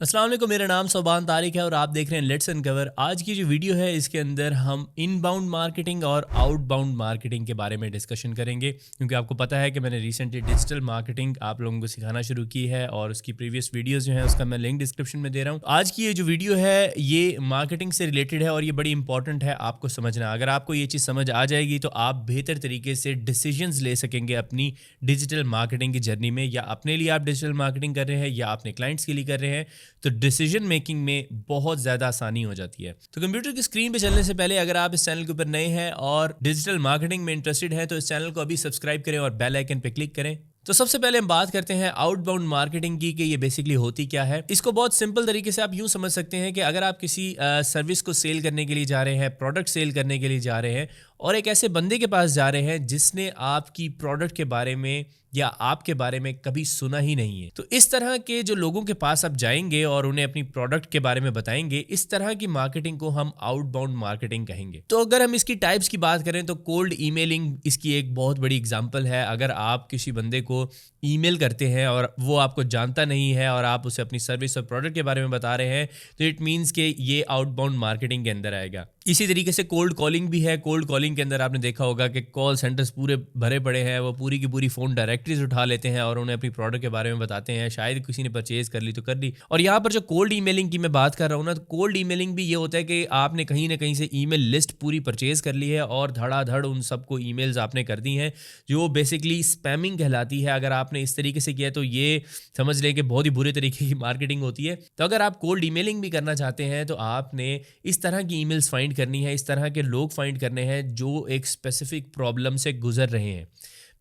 अस्सलाम वालेकुम, मेरा नाम सोबान तारिक है और आप देख रहे हैं लेट्स अनकवर। आज की जो वीडियो है इसके अंदर हम इनबाउंड मार्केटिंग और आउटबाउंड मार्केटिंग के बारे में डिस्कशन करेंगे, क्योंकि आपको पता है कि मैंने रिसेंटली डिजिटल मार्केटिंग आप लोगों को सिखाना शुरू की है और उसकी प्रीवियस वीडियोस जो हैं उसका मैं लिंक डिस्क्रिप्शन में दे रहा हूँ। आज की ये जो वीडियो है ये मार्केटिंग से रिलेटेड है और ये बड़ी इंपॉर्टेंट है आपको समझना। अगर आपको ये चीज़ समझ आ जाएगी तो आप बेहतर तरीके से डिसीजंस ले सकेंगे अपनी डिजिटल मार्केटिंग की जर्नी में, या अपने लिए आप डिजिटल मार्केटिंग कर रहे हैं या अपने क्लाइंट्स के लिए कर रहे हैं, तो डिसीजन मेकिंग में बहुत ज़्यादा आसानी हो जाती है। तो कंप्यूटर की स्क्रीन पे चलने से पहले अगर आप इस चैनल के ऊपर नए हैं और डिजिटल मार्केटिंग में इंटरेस्टेड हैं तो इस चैनल को अभी सब्सक्राइब करें और बेल आइकन पे क्लिक करें। तो सबसे पहले हम बात करते हैं आउटबाउंड मार्केटिंग की कि ये बेसिकली होती क्या है। इसको बहुत सिंपल तरीके से आप यूं समझ सकते हैं कि अगर आप किसी सर्विस को सेल करने के लिए जा रहे हैं, प्रोडक्ट सेल करने के लिए जा रहे हैं और एक ऐसे बंदे के पास जा रहे हैं जिसने आपकी प्रोडक्ट के बारे में या आपके बारे में कभी सुना ही नहीं है, तो इस तरह के जो लोगों के पास आप जाएंगे और उन्हें अपनी प्रोडक्ट के बारे में बताएंगे, इस तरह की मार्केटिंग को हम आउटबाउंड मार्केटिंग कहेंगे। तो अगर हम इसकी टाइप्स की बात करें तो कोल्ड ईमेलिंग इसकी एक बहुत बड़ी एग्जांपल है। अगर आप किसी बंदे को ईमेल करते हैं और वो आपको जानता नहीं है और आप उसे अपनी सर्विस और प्रोडक्ट के बारे में बता रहे हैं, तो इट मीन्स कि ये आउटबाउंड मार्केटिंग के अंदर आएगा। इसी तरीके से कोल्ड कॉलिंग भी है। कोल्ड कॉलिंग के अंदर आपने देखा होगा कि कॉल सेंटर्स पूरे भरे पड़े हैं, वो पूरी की पूरी फ़ोन डायरेक्टरीज उठा लेते हैं और उन्हें अपनी प्रोडक्ट के बारे में बताते हैं। शायद किसी ने परचेज़ कर ली तो कर ली। और यहाँ पर जो कोल्ड ईमेलिंग की मैं बात कर रहा हूँ ना, तो कोल्ड ईमेलिंग भी ये होता है कि आपने कहीं ना कहीं से ईमेल लिस्ट पूरी परचेज़ कर ली है और धड़ाधड़ उन सबको ईमेल्स आपने कर दी हैं, जो बेसिकली स्पैमिंग कहलाती है। अगर आपने इस तरीके से किया तो ये समझ लें कि बहुत ही बुरे तरीके की मार्केटिंग होती है। तो अगर आप कोल्ड ईमेलिंग भी करना चाहते हैं तो आपने इस तरह की ईमेल्स फाइंड करनी है, इस तरह के लोग फाइंड करने हैं जो एक स्पेसिफिक प्रॉब्लम से गुजर रहे हैं।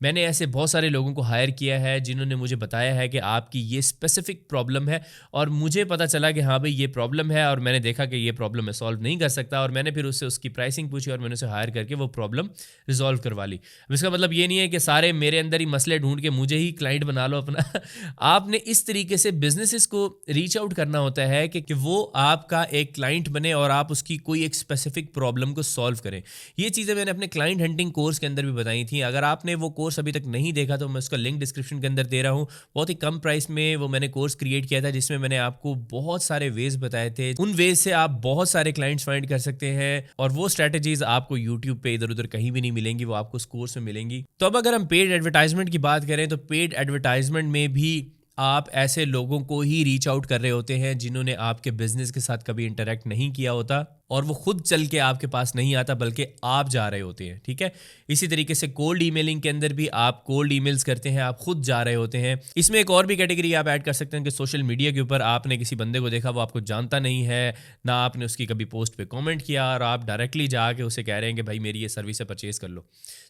मैंने ऐसे बहुत सारे लोगों को हायर किया है जिन्होंने मुझे बताया है कि आपकी ये स्पेसिफिक प्रॉब्लम है, और मुझे पता चला कि हाँ भाई ये प्रॉब्लम है और मैंने देखा कि ये प्रॉब्लम मैं सॉल्व नहीं कर सकता, और मैंने फिर उससे उसकी प्राइसिंग पूछी और मैंने उसे हायर करके वो प्रॉब्लम रिजॉल्व करवा ली। अब इसका मतलब ये नहीं है कि सारे मेरे अंदर ही मसले ढूंढ के मुझे ही क्लाइंट बना लो अपना। आपने इस तरीके से बिजनेसेस को रीच आउट करना होता है कि वो आपका एक क्लाइंट बने और आप उसकी कोई एक स्पेसिफिक प्रॉब्लम को सॉल्व करें। ये चीज़ें मैंने अपने क्लाइंट हंटिंग कोर्स के अंदर भी बताई थी। अगर आपने वो कोर्स अभी तक नहीं देखा तो मैं उसका लिंक डिस्क्रिप्शन के अंदर दे रहा हूँ। बहुत ही कम प्राइस में वो मैंने कोर्स क्रिएट किया था, जिसमें मैंने आपको बहुत सारे वेज बताए थे। उन वेज से आप बहुत सारे क्लाइंट्स फाइंड कर सकते हैं और वो स्ट्रैटेजीज आपको यूट्यूब पे इधर उधर कहीं भी नहीं मिलेंगी, वो आपको उस कोर्स में मिलेंगी। तो अब अगर हम पेड एडवर्टाइजमेंट की बात करें तो पेड एडवर्टाइजमेंट में भी आप ऐसे लोगों को ही रीच आउट कर रहे होते हैं जिन्होंने आपके बिजनेस के साथ कभी इंटरेक्ट नहीं किया होता, और वो खुद चल के आपके पास नहीं आता बल्कि आप जा रहे होते हैं। ठीक है। इसी तरीके से कोल्ड ईमेलिंग के अंदर भी आप कोल्ड ईमेल्स करते हैं, आप खुद जा रहे होते हैं। इसमें एक और भी कैटेगरी आप ऐड कर सकते हैं कि सोशल मीडिया के ऊपर आपने किसी बंदे को देखा, वो आपको जानता नहीं है, ना आपने उसकी कभी पोस्ट पे कमेंट किया, और आप डायरेक्टली जाके उसे कह रहे हैं कि भाई मेरी ये सर्विस है, परचेज कर लो।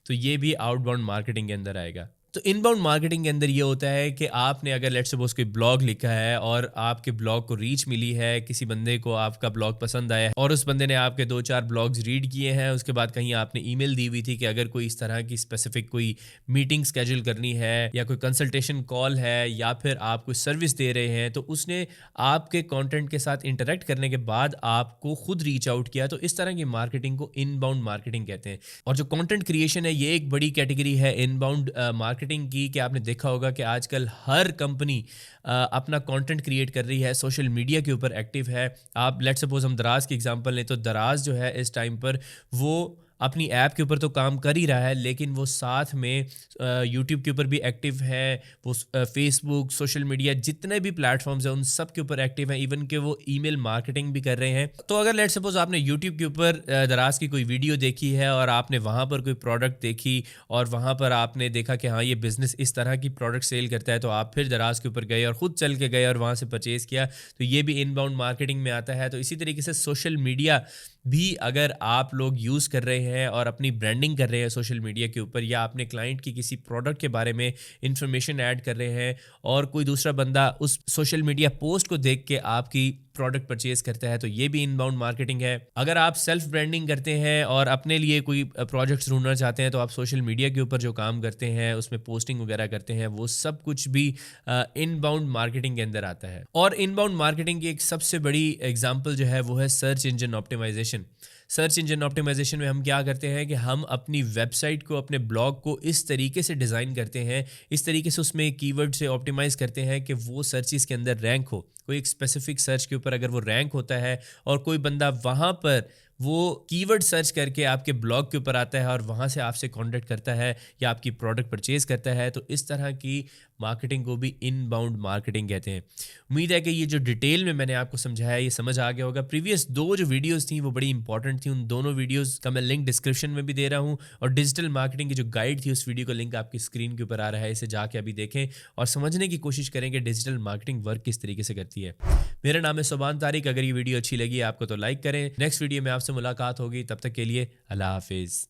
तो ये भी आउटबाउंड मार्केटिंग के अंदर आएगा। तो इनबाउंड मार्केटिंग के अंदर ये होता है कि आपने अगर लेट्स सपोज कोई ब्लॉग लिखा है और आपके ब्लॉग को रीच मिली है, किसी बंदे को आपका ब्लॉग पसंद आया है और उस बंदे ने आपके 2-4 ब्लॉग्स रीड किए हैं, उसके बाद कहीं आपने ईमेल दी हुई थी कि अगर कोई इस तरह की स्पेसिफिक कोई मीटिंग स्केड्यूल करनी है या कोई कंसल्टेशन कॉल है या फिर आप कोई सर्विस दे रहे हैं, तो उसने आपके कंटेंट के साथ इंटरेक्ट करने के बाद आपको खुद रीच आउट किया। तो इस तरह की मार्केटिंग को इनबाउंड मार्केटिंग कहते हैं। और जो कंटेंट क्रिएशन है ये एक बड़ी कैटेगरी है इनबाउंड मार्केटिंग की, कि आपने देखा होगा कि आजकल हर कंपनी अपना कंटेंट क्रिएट कर रही है, सोशल मीडिया के ऊपर एक्टिव है। आप लेट्स सपोज हम दराज की एग्जांपल लें तो दराज जो है इस टाइम पर वो अपनी ऐप के ऊपर तो काम कर ही रहा है, लेकिन वो साथ में यूट्यूब के ऊपर भी एक्टिव है, वो फेसबुक, सोशल मीडिया जितने भी प्लेटफॉर्म्स हैं उन सब के ऊपर एक्टिव है, इवन कि वो ईमेल मार्केटिंग भी कर रहे हैं। तो अगर लेट्स सपोज आपने यूट्यूब के ऊपर दराज की कोई वीडियो देखी है और आपने वहाँ पर कोई प्रोडक्ट देखी और वहाँ पर आपने देखा कि हाँ ये बिज़नेस इस तरह की प्रोडक्ट सेल करता है, तो आप फिर दराज के ऊपर गए और ख़ुद चल के गए और वहाँ से परचेज़ किया, तो ये भी इनबाउंड मार्केटिंग में आता है। तो इसी तरीके से सोशल मीडिया भी अगर आप लोग यूज़ कर रहे हैं और अपनी ब्रांडिंग कर रहे हैं सोशल मीडिया के ऊपर, या अपने क्लाइंट की किसी प्रोडक्ट के बारे में इंफॉर्मेशन ऐड कर रहे हैं और कोई दूसरा बंदा उस सोशल मीडिया पोस्ट को देख के आपकी प्रोडक्ट परचेज करता है, तो ये भी इनबाउंड मार्केटिंग है। अगर आप सेल्फ ब्रांडिंग करते हैं और अपने लिए कोई प्रोजेक्ट्स ढूंढना चाहते हैं, तो आप सोशल मीडिया के ऊपर जो काम करते हैं उसमें पोस्टिंग वगैरह करते हैं, वो सब कुछ भी इनबाउंड मार्केटिंग के अंदर आता है। और इनबाउंड मार्केटिंग की एक सबसे बड़ी एग्जांपल जो है वो है search engine optimisation. Search engine optimisation में हम क्या करते हैं कि हम अपनी वेबसाइट को, अपने ब्लॉग को इस तरीके से डिज़ाइन करते हैं, इस तरीके से उसमें कीवर्ड से ऑप्टिमाइज़ करते हैं कि वो सर्चेस के अंदर रैंक हो। कोई एक स्पेसिफिक सर्च के ऊपर अगर वो रैंक होता है और कोई बंदा वहाँ पर वो कीवर्ड सर्च करके आपके ब्लॉग के ऊपर आता है और वहाँ से आपसे कॉन्टैक्ट करता है या आपकी प्रोडक्ट परचेज करता है, तो इस तरह की मार्केटिंग को भी इनबाउंड मार्केटिंग कहते हैं। उम्मीद है कि ये जो डिटेल में मैंने आपको समझाया ये समझ आ गया होगा। प्रीवियस 2 जो वीडियोस थी वो बड़ी इंपॉर्टेंट थी, उन दोनों वीडियोस का मैं लिंक डिस्क्रिप्शन में भी दे रहा हूँ और डिजिटल मार्केटिंग की जो गाइड थी उस वीडियो का लिंक आपकी स्क्रीन के ऊपर आ रहा है, इसे जाके अभी देखें और समझने की कोशिश करें कि डिजिटल मार्केटिंग वर्क किस तरीके से करती है। मेरा नाम है सुभान तारिक। अगर ये वीडियो अच्छी लगी आपको तो लाइक करें। नेक्स्ट वीडियो में आपसे मुलाकात होगी, तब तक के लिए अल्लाह हाफिज़।